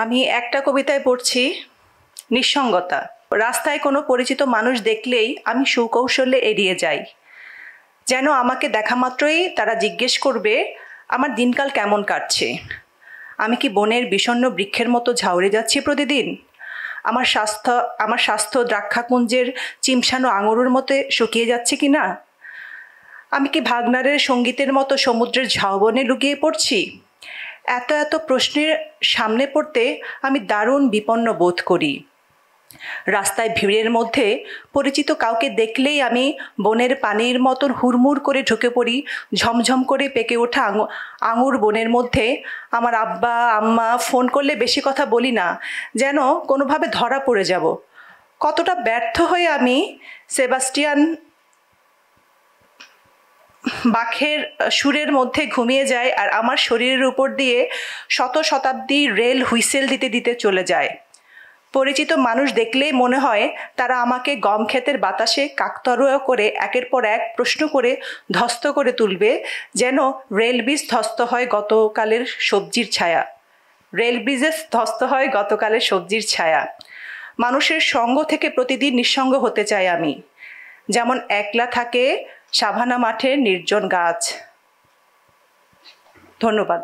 আমি একটা কবিতায় পড়ছি নিঃসঙ্গতা। রাস্তায় কোনো পরিচিত মানুষ দেখলেই আমি সুকৌশলে এড়িয়ে যাই, যেন আমাকে দেখা মাত্রই তারা জিজ্ঞেস করবে আমার দিনকাল কেমন কাটছে। আমি কি বনের বিষণ্ণ বৃক্ষের মতো ঝাউরে যাচ্ছি প্রতিদিন? আমার স্বাস্থ্য দ্রাক্ষাকুঞ্জের চিমসানো আঙুরের মতো শুকিয়ে যাচ্ছে কি না? আমি কি ভাগনারের সঙ্গীতের মতো সমুদ্রের ঝাউবনে লুকিয়ে পড়ছি? এত এত প্রশ্নের সামনে পড়তে আমি দারুণ বিপন্ন বোধ করি। রাস্তায় ভিড়ের মধ্যে পরিচিত কাউকে দেখলেই আমি বনের পানির মতন হুড়মুড় করে ঢুকে পড়ি ঝমঝম করে পেকে ওঠা আঙুর বনের মধ্যে। আমার আব্বা আম্মা ফোন করলে বেশি কথা বলি না, যেন কোনোভাবে ধরা পড়ে যাব। কতটা ব্যর্থ হয়ে আমি সেবাস্টিয়ান বাখের সুরের মধ্যে ঘুমিয়ে যায়, আর আমার শরীরের উপর দিয়ে শত শতাব্দী রেল হুইসেল দিতে দিতে চলে যায়। পরিচিত মানুষ দেখলেই মনে হয় তারা আমাকে গম ক্ষেতের বাতাসে কাকতাড়ুয়া করে একের পর এক প্রশ্ন করে ধ্বস্ত করে তুলবে, যেন রেল ব্রিজ ধ্বস্ত হয় গতকালের সবজির ছায়া। রেল ব্রিজে ধ্বস্ত হয় গতকালের সবজির ছায়া। মানুষের সঙ্গ থেকে প্রতিদিন নিঃসঙ্গ হতে চাই আমি, যেমন একলা থাকে সাভানা মাঠের নির্জন গাছ। ধন্যবাদ।